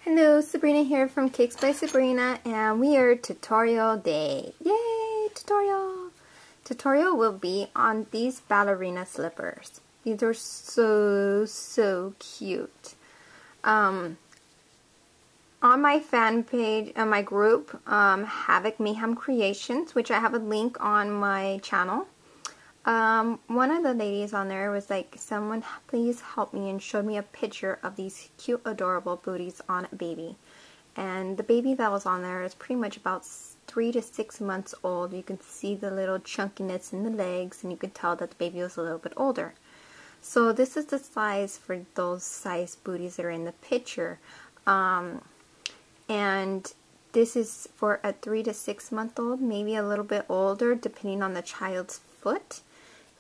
Hello, Sabrina here from Cakes by Sabrina, and we are tutorial day. Yay, tutorial! Tutorial will be on these ballerina slippers. These are so cute. On my fan page, on my group, Havoc Mayhem Creations, which I have a link on my channel. One of the ladies on there was like, someone please help me, and showed me a picture of these cute adorable booties on a baby. And the baby that was on there is pretty much about 3 to 6 months old. You can see the little chunkiness in the legs, and you can tell that the baby was a little bit older. So this is the size for those size booties that are in the picture. And this is for a 3 to 6 month old, maybe a little bit older depending on the child's foot.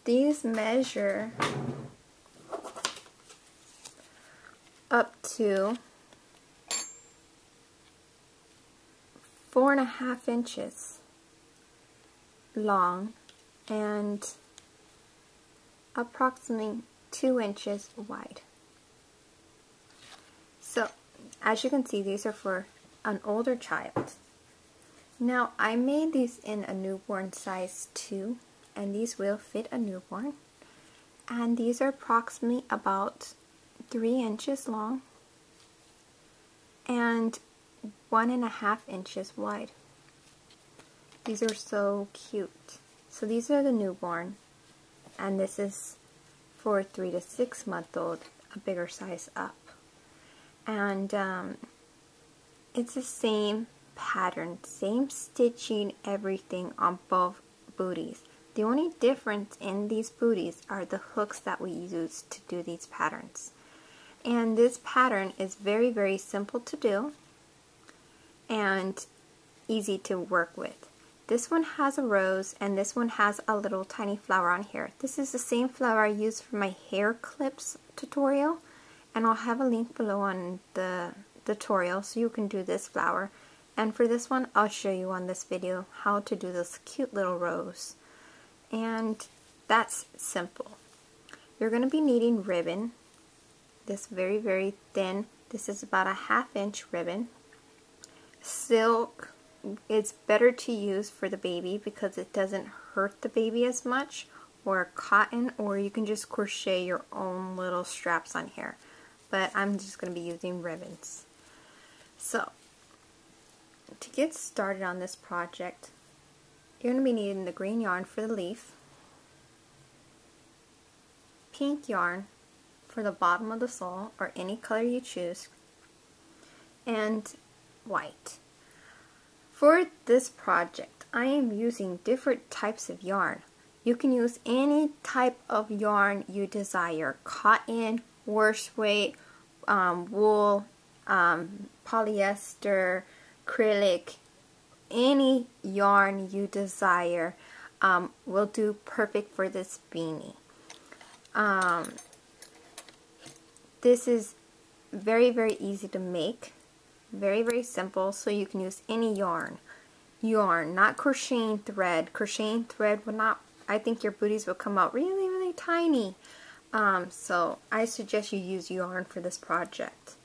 These measure up to 4.5 inches long and approximately 2 inches wide. So, as you can see, these are for an older child. Now, I made these in a newborn size 2. And these will fit a newborn, and these are approximately about 3 inches long and 1.5 inches wide. These are so cute. So these are the newborn, and this is for 3 to 6 month old, a bigger size up. And it's the same pattern, same stitching, everything on both booties. The only difference in these booties are the hooks that we use to do these patterns. And this pattern is very simple to do and easy to work with. This one has a rose, and this one has a little tiny flower on here. This is the same flower I used for my hair clips tutorial, and I'll have a link below on the tutorial so you can do this flower. And for this one, I'll show you on this video how to do this cute little rose. And that's simple. You're going to be needing ribbon, this very thin, this is about a 1/2 inch ribbon. Silk is better to use for the baby because it doesn't hurt the baby as much, or cotton, or you can just crochet your own little straps on here. But I'm just going to be using ribbons. So, to get started on this project, you're going to be needing the green yarn for the leaf, pink yarn for the bottom of the sole, or any color you choose, and white. For this project, I am using different types of yarn. You can use any type of yarn you desire: cotton, wash weight, wool, polyester, acrylic. Any yarn you desire will do perfect for this beanie. This is very easy to make, very simple, so you can use any yarn, not crocheting thread. Crocheting thread will not, I think your booties will come out really tiny. So I suggest you use yarn for this project.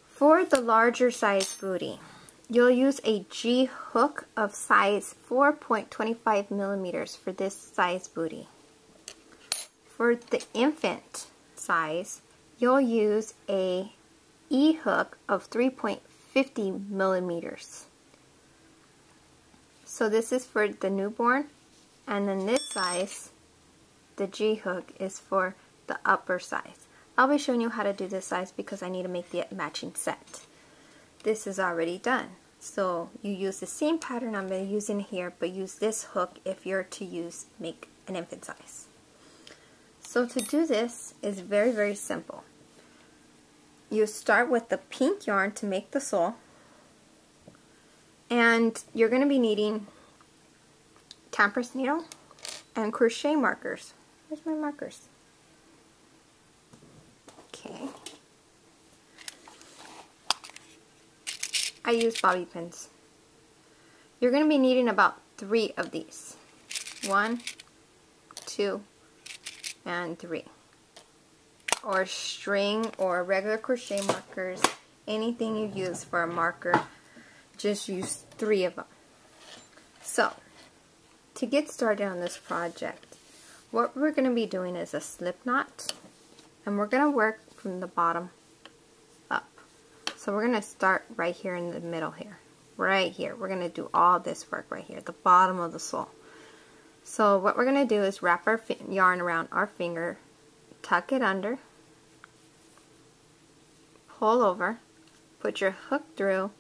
For the larger size booty, you'll use a G hook of size 4.25 millimeters for this size booty. For the infant size, you'll use a E hook of 3.50 millimeters. So this is for the newborn, and then this size, the G hook, is for the upper size. I'll be showing you how to do this size because I need to make the matching set. This is already done. So you use the same pattern I'm using here, but use this hook if you're to make an infant size. So to do this is very simple. You start with the pink yarn to make the sole, and you're going to be needing tamper's needle and crochet markers. Where's my markers? Okay. I use bobby pins. You're going to be needing about 3 of these. 1, 2, and 3. Or string or regular crochet markers. anything you use for a marker, just use 3 of them. So, to get started on this project, what we're going to be doing is a slip knot, and we're going to work from the bottom up. So we're going to start right here in the middle here. Right here. We're going to do all this work right here, the bottom of the sole. So what we're going to do is wrap our yarn around our finger, tuck it under, pull over, put your hook through,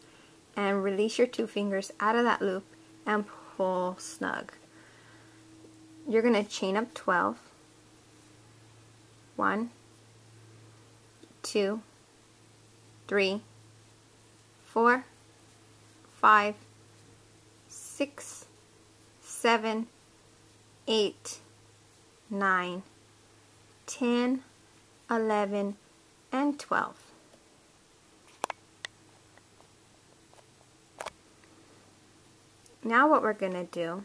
and release your 2 fingers out of that loop and pull snug. You're going to chain up 12. 1, 2, 3, 4, 5, 6, 7, 8, 9, 10, 11, and 12. Now what we're going to do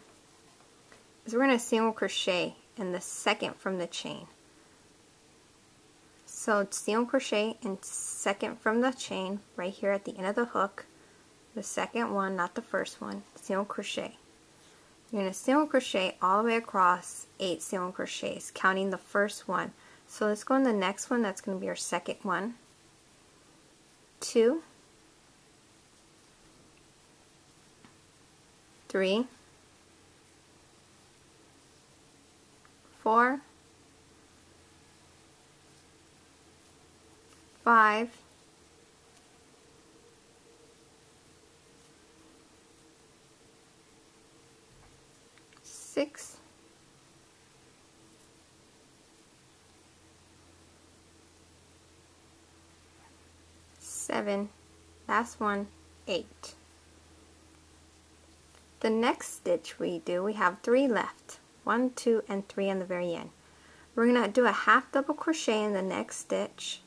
is we're going to single crochet in the second from the chain. So single crochet in second from the chain right here at the end of the hook, the second one, not the first one, single crochet. You're going to single crochet all the way across 8 single crochets, counting the first one. So let's go in the next one, that's going to be our second one. 2, 3, 4, 5, 6, 7, last one, 8. The next stitch we do, we have 3 left. 1, 2, and 3 on the very end. We're going to do a half double crochet in the next stitch.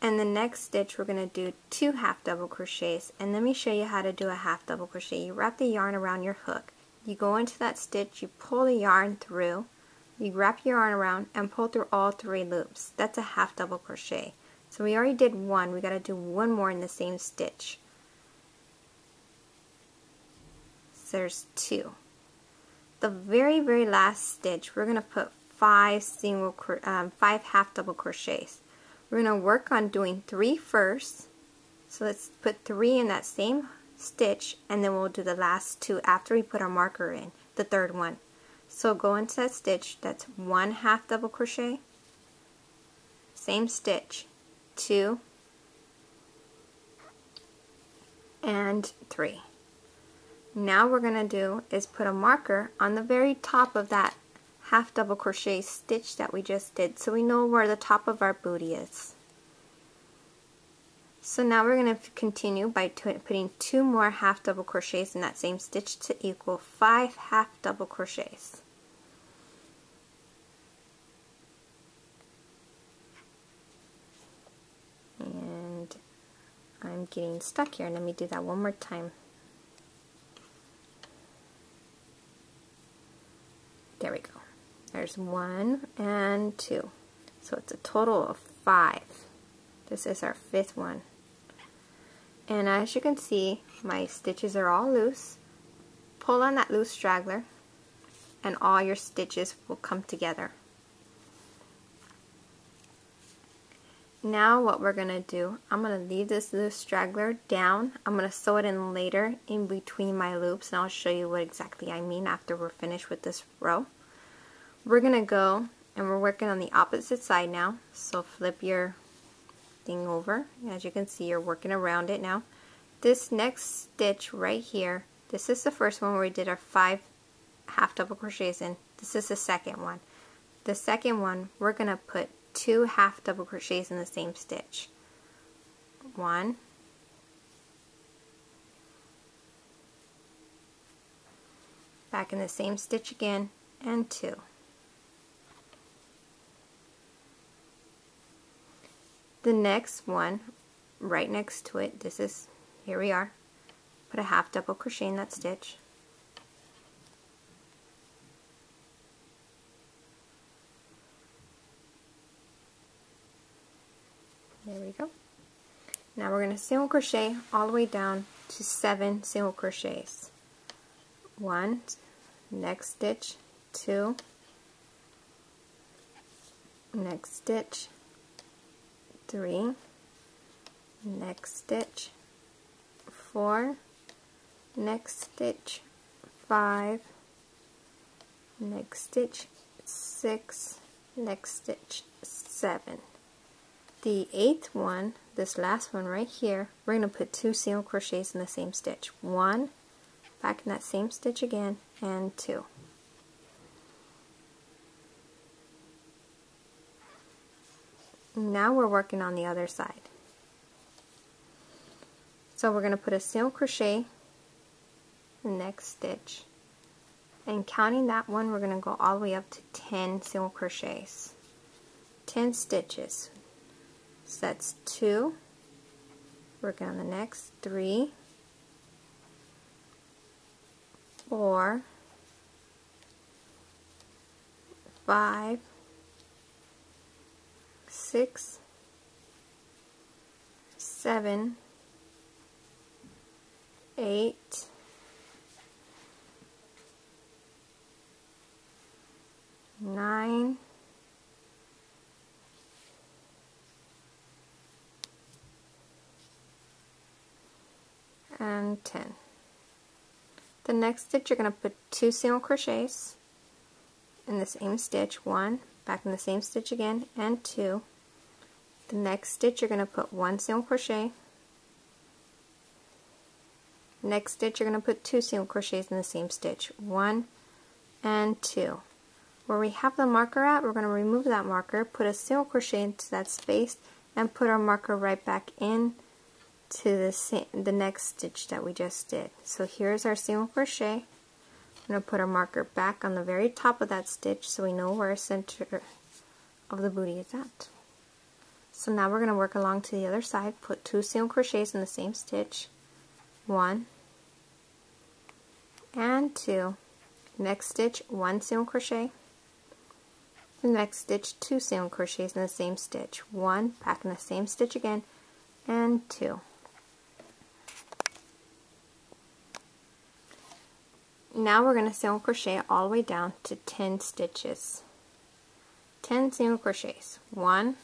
And the next stitch we're going to do 2 half double crochets, and let me show you how to do a half double crochet. You wrap the yarn around your hook, you go into that stitch, you pull the yarn through, you wrap your yarn around and pull through all 3 loops. That's a half double crochet. So we already did 1, we got to do 1 more in the same stitch. So there's 2. The very last stitch we're going to put 5 half double crochets. We're going to work on doing 3 first, so let's put 3 in that same stitch, and then we'll do the last 2 after we put our marker in, the 3rd one. So go into that stitch, that's 1 half double crochet, same stitch, 2, and 3. Now what we're going to do is put a marker on the very top of that half double crochet stitch that we just did, so we know where the top of our booty is. So now we're going to continue by putting 2 more half double crochets in that same stitch to equal 5 half double crochets. And I'm getting stuck here. Let me do that one more time. There we go. There's 1 and 2. So it's a total of 5. This is our 5th one. And as you can see, my stitches are all loose. Pull on that loose straggler and all your stitches will come together. Now what we're going to do, I'm going to leave this loose straggler down. I'm going to sew it in later in between my loops, and I'll show you what exactly I mean after we're finished with this row. We're going to go and we're working on the opposite side now, so flip your thing over. As you can see, you're working around it now. This next stitch right here, this is the first one where we did our 5 half double crochets in. This is the second one. The second one, we're going to put 2 half double crochets in the same stitch. 1, back in the same stitch again, and 2. The next one, right next to it, this is, here we are, put a half double crochet in that stitch. Now we're going to single crochet all the way down to 7 single crochets. 1, next stitch, 2, next stitch, 3, next stitch, 4, next stitch, 5, next stitch, 6, next stitch, 7. The 8th one, this last one right here, we're going to put 2 single crochets in the same stitch. 1, back in that same stitch again, and 2. Now we're working on the other side. So we're going to put a single crochet in the next stitch, and counting that one, we're going to go all the way up to 10 single crochets. 10 stitches. So that's 2. Working on the next 3, 4, 5, 6, 7, 8, 9, and 10. The next stitch, you're going to put 2 single crochets in the same stitch, 1, back in the same stitch again, and 2. The next stitch, you're going to put 1 single crochet. Next stitch, you're going to put 2 single crochets in the same stitch, 1 and 2. Where we have the marker at, we're going to remove that marker, put a single crochet into that space, and put our marker right back in to the next stitch that we just did. So here's our single crochet. I'm going to put our marker back on the very top of that stitch so we know where our center of the booty is at. So now we're going to work along to the other side, put 2 single crochets in the same stitch, 1 and 2. Next stitch, 1 single crochet. The next stitch, 2 single crochets in the same stitch, 1, back in the same stitch again, and 2. Now we're going to single crochet all the way down to 10 stitches. 10 single crochets. 1,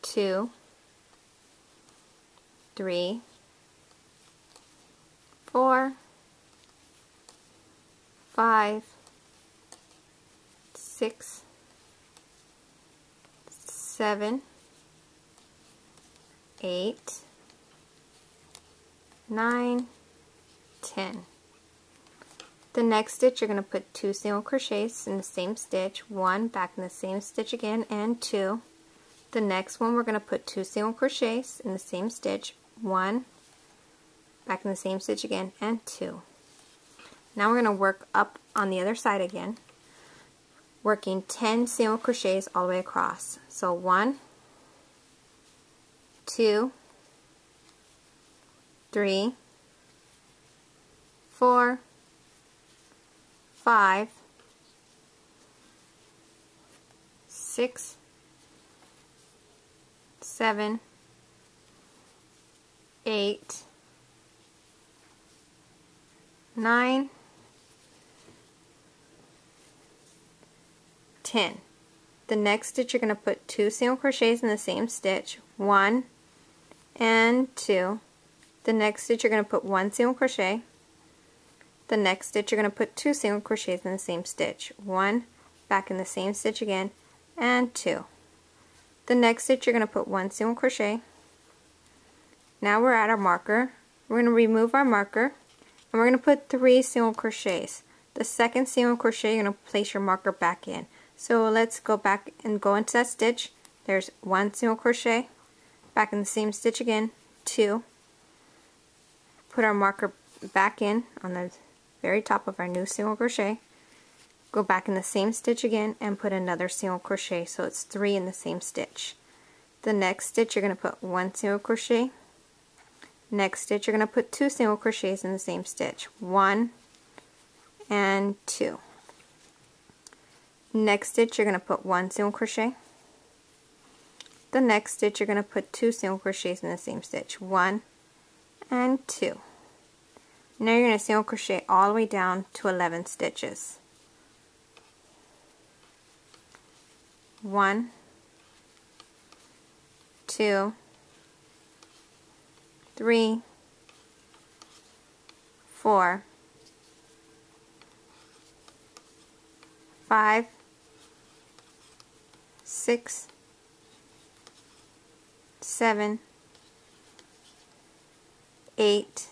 2, 3, 4, 5, 6, 7, 8, 9, 10. The next stitch, you're going to put 2 single crochets in the same stitch, 1 back in the same stitch again, and 2. The next one, we're going to put 2 single crochets in the same stitch, 1 back in the same stitch again, and 2. Now we're going to work up on the other side again, working 10 single crochets all the way across. So 1, 2, 3, 4, 5, 6, 7, 8, 9, 10. The next stitch, you're going to put 2 single crochets in the same stitch, 1 and 2. The next stitch, you're going to put 1 single crochet. The next stitch, you're going to put 2 single crochets in the same stitch, 1 back in the same stitch again, and 2. The next stitch, you're going to put 1 single crochet. Now we're at our marker. We're going to remove our marker, and we're going to put 3 single crochets. The second single crochet, you're going to place your marker back in. So let's go back and go into that stitch. There's 1 single crochet, back in the same stitch again, 2. Put our marker back in on the very top of our new single crochet. Go back in the same stitch again and put another single crochet, so it's 3 in the same stitch. The next stitch, you're going to put 1 single crochet. Next stitch, you're going to put 2 single crochets in the same stitch, 1 and 2. Next stitch, you're going to put 1 single crochet. the next stitch you're going to put 2 single crochets in the same stitch, 1 and 2. Now you're going to single crochet all the way down to 11 stitches. 1, 2, 3, 4, 5, 6, 7, 8,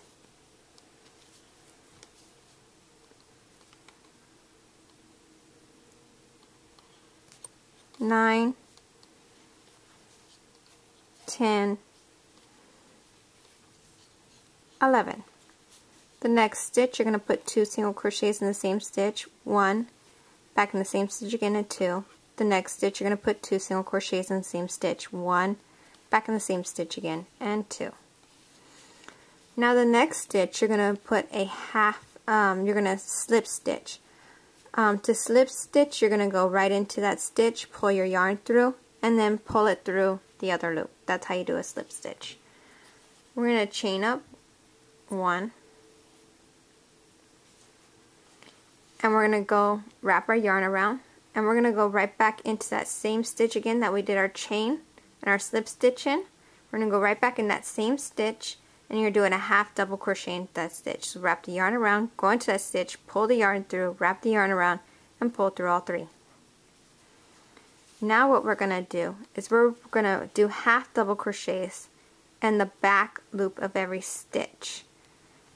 9, 10, 11. The next stitch you're going to put 2 single crochets in the same stitch, 1, back in the same stitch again and 2. The next stitch you're going to put 2 single crochets in the same stitch, 1, back in the same stitch again and 2. Now the next stitch you're going to put a half, you're going to slip stitch. To slip stitch you're going to go right into that stitch, pull your yarn through, and then pull it through the other loop. That's how you do a slip stitch. We're going to chain up 1, and we're going to go wrap our yarn around, and we're going to go right back into that same stitch again that we did our chain and our slip stitch in. We're going to go right back in that same stitch, and you're doing a half double crochet in that stitch. So wrap the yarn around, go into that stitch, pull the yarn through, wrap the yarn around, and pull through all 3. Now what we're going to do is we're going to do half double crochets in the back loop of every stitch.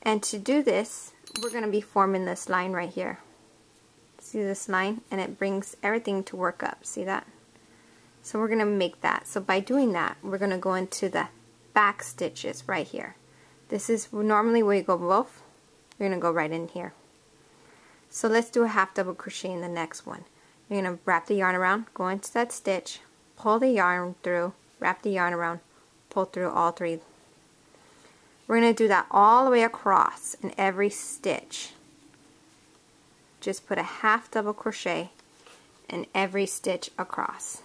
And to do this, we're going to be forming this line right here. See this line? And it brings everything to work up. See that? So we're going to make that. So by doing that, we're going to go into the back stitches right here. This is normally where you go both. You're going to go right in here. So let's do a half double crochet in the next one. You're going to wrap the yarn around, go into that stitch, pull the yarn through, wrap the yarn around, pull through all 3. We're going to do that all the way across in every stitch. Just put a half double crochet in every stitch across.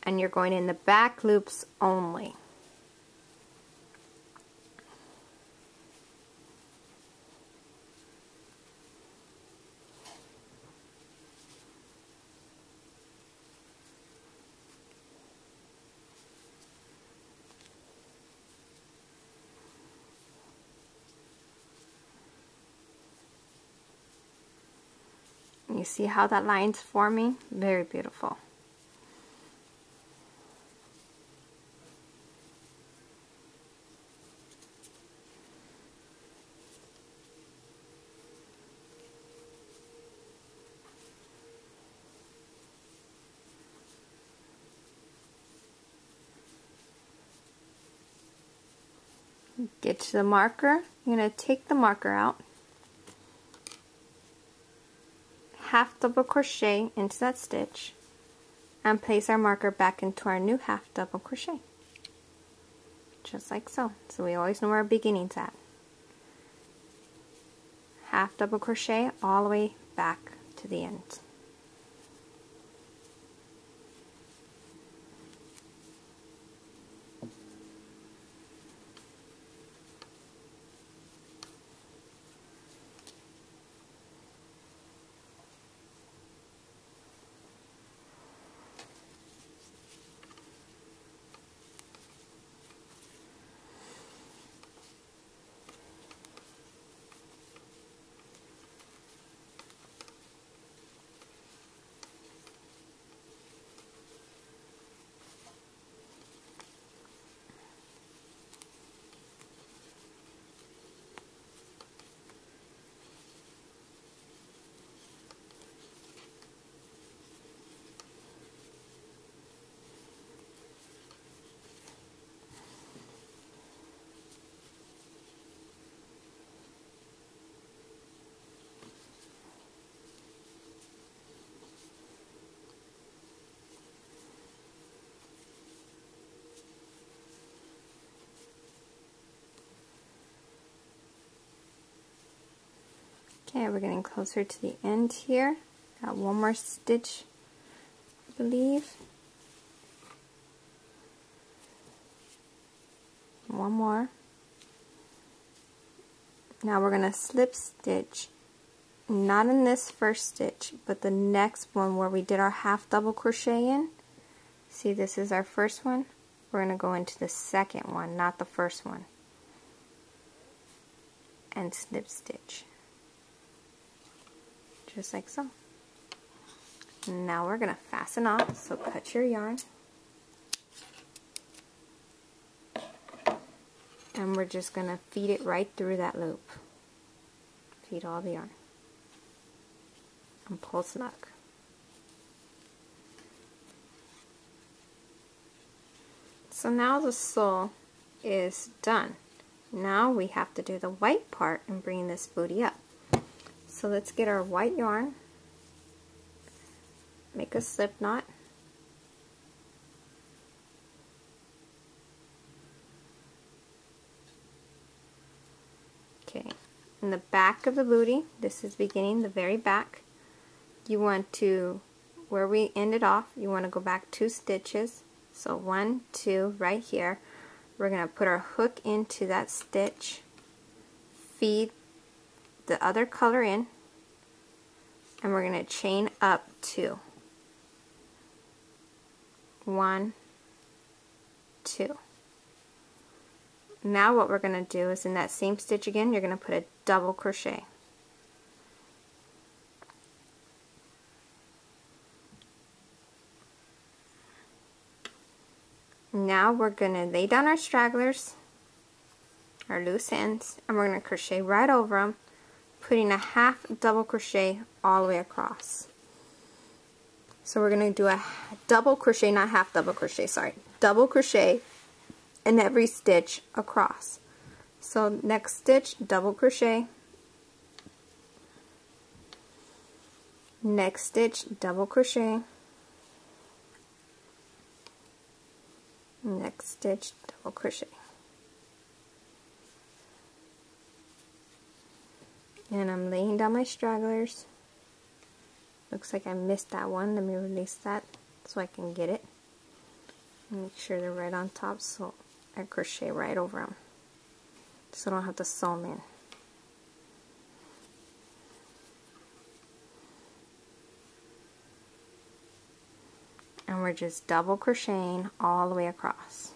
And you're going in the back loops only. You see how that line's forming? Very beautiful. Get to the marker. You're going to take the marker out, half double crochet into that stitch, and place our marker back into our new half double crochet. Just like so. So we always know where our beginning's at. Half double crochet all the way back to the end. Okay, we're getting closer to the end here. Got one more stitch, I believe. One more. Now we're going to slip stitch, not in this first stitch, but the next one where we did our half double crochet in. See, this is our first one. We're going to go into the second one, not the first one, and slip stitch. Just like so. Now we're going to fasten off, so cut your yarn. And we're just going to feed it right through that loop. Feed all the yarn. And pull snug. So now the sole is done. Now we have to do the white part and bring this booty up. So let's get our white yarn, make a slip knot, okay, in the back of the booty, this is beginning, the very back, you want to, where we ended off, you want to go back 2 stitches, so 1, 2, right here. We're going to put our hook into that stitch, feed the other color in, and we're going to chain up 2. 1, 2. Now what we're going to do is in that same stitch again, you're going to put a double crochet. Now we're going to lay down our stragglers, our loose ends, and we're going to crochet right over them, putting a half double crochet all the way across. So we're going to do a double crochet, not half double crochet, sorry, double crochet in every stitch across. So next stitch, double crochet, next stitch, double crochet, next stitch, double crochet. And I'm laying down my stragglers. Looks like I missed that one. Let me release that so I can get it. Make sure they're right on top, so I crochet right over them, so I don't have to sew them in. And we're just double crocheting all the way across.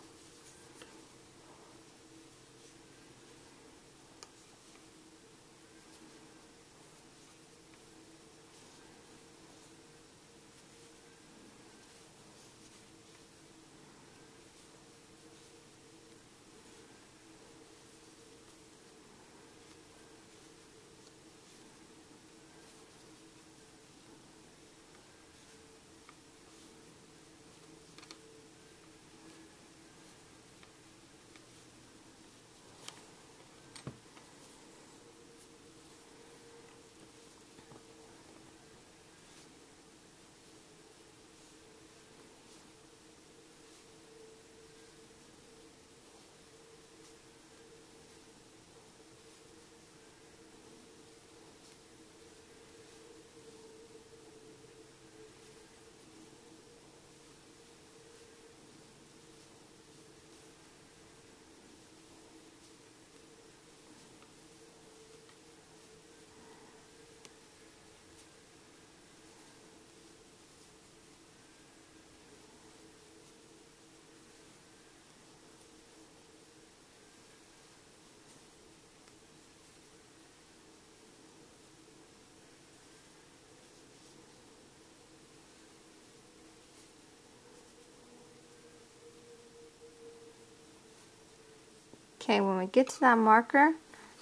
Okay, when we get to that marker,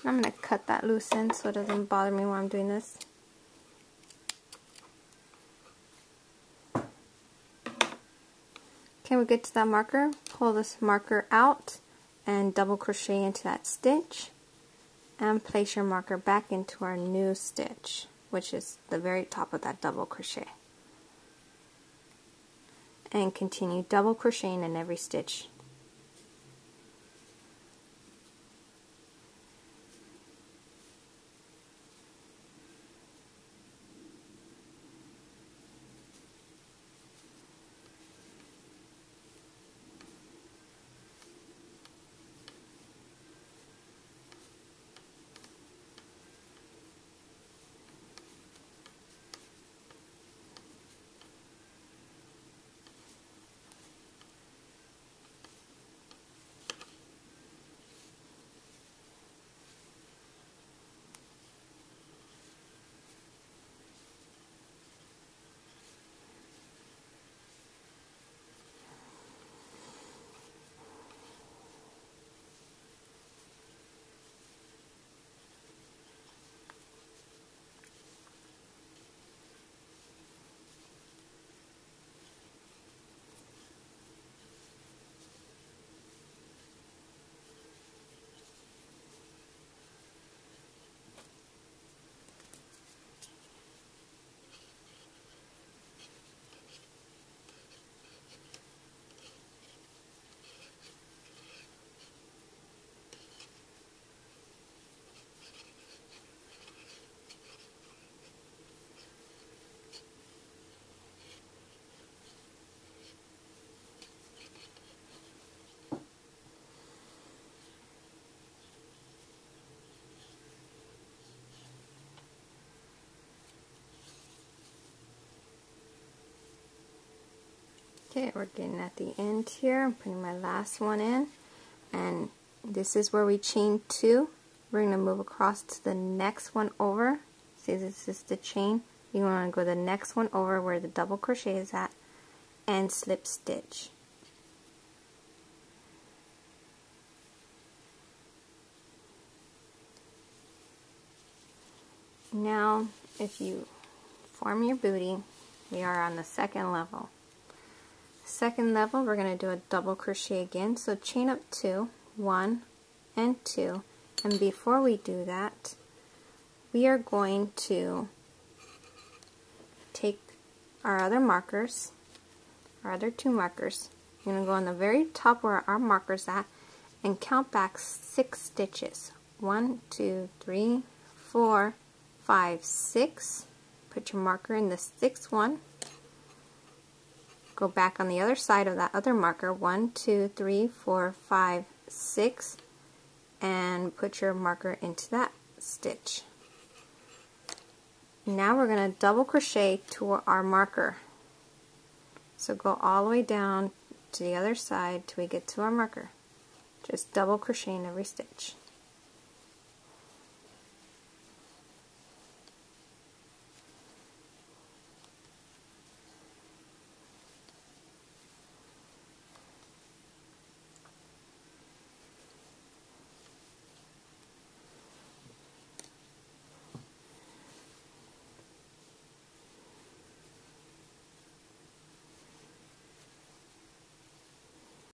I'm going to cut that loose end so it doesn't bother me while I'm doing this. Okay, we get to that marker, pull this marker out and double crochet into that stitch and place your marker back into our new stitch, which is the very top of that double crochet. And continue double crocheting in every stitch. Okay, we're getting at the end here. I'm putting my last one in, and this is where we chain 2. We're going to move across to the next one over. See, this is the chain. You want to go the next one over where the double crochet is at and slip stitch. Now, if you form your booty, we are on the second level. Second level, we're going to do a double crochet again. So chain up 2, 1 and 2, and before we do that, we are going to take our other markers, our other 2 markers. You're going to go on the very top where our marker's at and count back 6 stitches. 1, 2, 3, 4, 5, 6. Put your marker in the 6th one. Go back on the other side of that other marker, 1, 2, 3, 4, 5, 6, and put your marker into that stitch. Now we're going to double crochet to our marker. So go all the way down to the other side till we get to our marker. Just double crochet in every stitch.